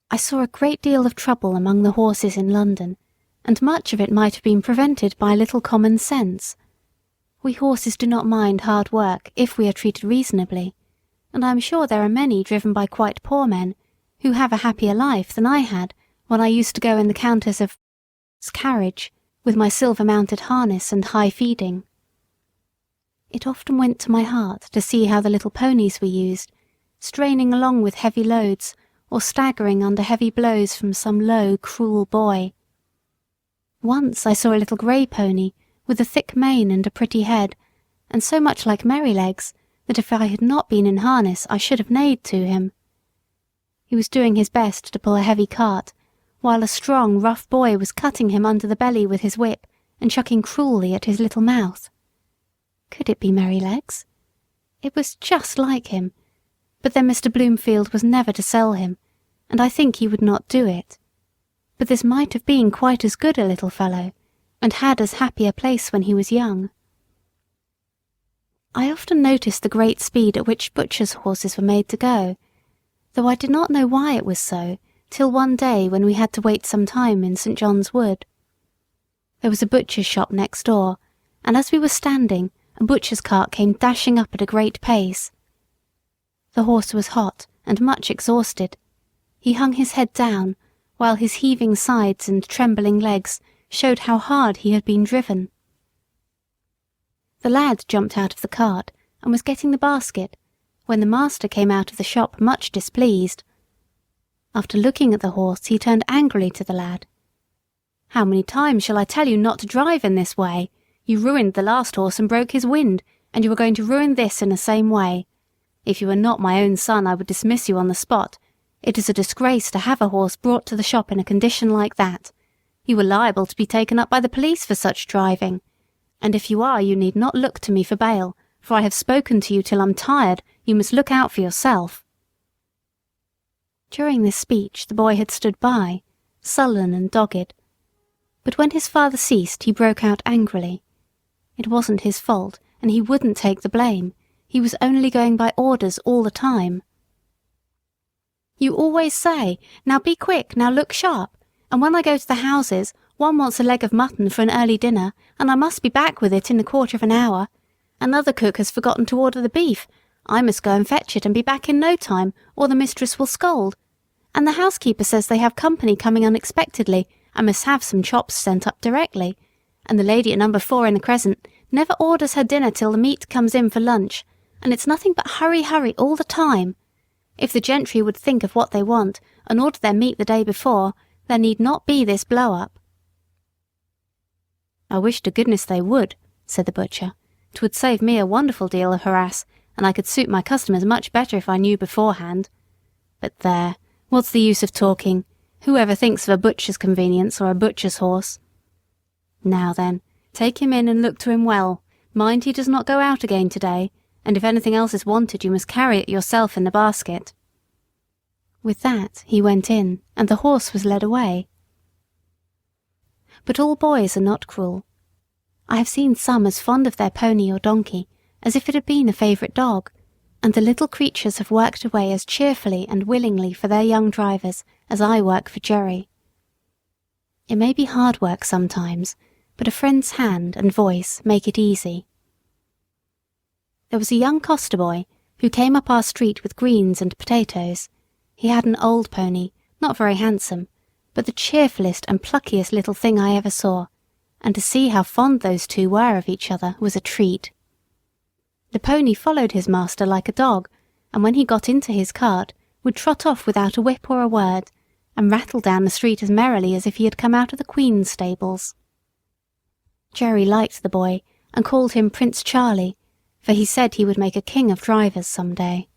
I saw a great deal of trouble among the horses in London, and much of it might have been prevented by a little common sense. We horses do not mind hard work if we are treated reasonably, and I am sure there are many driven by quite poor men who have a happier life than I had when I used to go in the Countess of 's carriage with my silver-mounted harness and high feeding. It often went to my heart to see how the little ponies were used, straining along with heavy loads or staggering under heavy blows from some low, cruel boy. Once I saw a little grey pony with a thick mane and a pretty head, and so much like Merrylegs that if I had not been in harness I should have neighed to him. He was doing his best to pull a heavy cart, while a strong, rough boy was cutting him under the belly with his whip and chucking cruelly at his little mouth. Could it be Merrylegs? It was just like him, but then Mr. Bloomfield was never to sell him, and I think he would not do it. But this might have been quite as good a little fellow, and had as happy a place when he was young. I often noticed the great speed at which butchers' horses were made to go, though I did not know why it was so till one day when we had to wait some time in St. John's Wood. There was a butcher's shop next door, and as we were standing, a butcher's cart came dashing up at a great pace. The horse was hot and much exhausted. He hung his head down, while his heaving sides and trembling legs showed how hard he had been driven. The lad jumped out of the cart and was getting the basket, when the master came out of the shop much displeased. After looking at the horse, he turned angrily to the lad. "How many times shall I tell you not to drive in this way? You ruined the last horse and broke his wind, and you are going to ruin this in the same way. If you were not my own son, I would dismiss you on the spot. It is a disgrace to have a horse brought to the shop in a condition like that. You are liable to be taken up by the police for such driving. And if you are, you need not look to me for bail, for I have spoken to you till I'm tired. You must look out for yourself." During this speech the boy had stood by, sullen and dogged. But when his father ceased, he broke out angrily. It wasn't his fault, and he wouldn't take the blame. He was only going by orders all the time. "You always say, 'Now be quick, now look sharp,' and when I go to the houses, one wants a leg of mutton for an early dinner, and I must be back with it in a quarter of an hour. Another cook has forgotten to order the beef. I must go and fetch it and be back in no time, or the mistress will scold. And the housekeeper says they have company coming unexpectedly, and must have some chops sent up directly. And the lady at number 4 in the Crescent never orders her dinner till the meat comes in for lunch, and it's nothing but hurry, hurry all the time. If the gentry would think of what they want, and order their meat the day before, there need not be this blow-up." "I wish to goodness they would," said the butcher. "'Twould save me a wonderful deal of harass, and I could suit my customers much better if I knew beforehand. But there, what's the use of talking? Whoever thinks of a butcher's convenience or a butcher's horse? Now then, take him in and look to him well. Mind he does not go out again today, and if anything else is wanted you must carry it yourself in the basket." With that he went in, and the horse was led away. But all boys are not cruel. I have seen some as fond of their pony or donkey as if it had been a favourite dog, and the little creatures have worked away as cheerfully and willingly for their young drivers as I work for Jerry. It may be hard work sometimes, but a friend's hand and voice make it easy. There was a young coster boy who came up our street with greens and potatoes. He had an old pony, not very handsome, but the cheerfullest and pluckiest little thing I ever saw, and to see how fond those two were of each other was a treat. The pony followed his master like a dog, and when he got into his cart, would trot off without a whip or a word, and rattle down the street as merrily as if he had come out of the Queen's stables. Jerry liked the boy, and called him Prince Charlie, for he said he would make a king of drivers some day.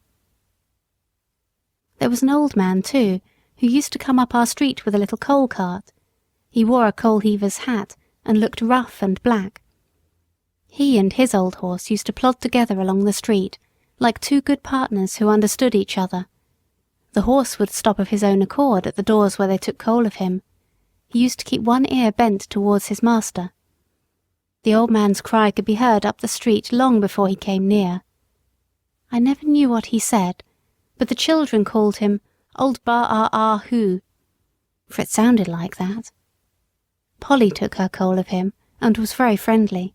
There was an old man, too, who used to come up our street with a little coal cart. He wore a coal heaver's hat, and looked rough and black. He and his old horse used to plod together along the street, like two good partners who understood each other. The horse would stop of his own accord at the doors where they took coal of him. He used to keep one ear bent towards his master. The old man's cry could be heard up the street long before he came near. I never knew what he said, but the children called him Old Ba-ah-ah-hoo, for it sounded like that. Polly took her coal of him, and was very friendly,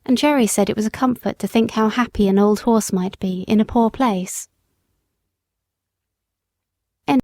and Jerry said it was a comfort to think how happy an old horse might be in a poor place.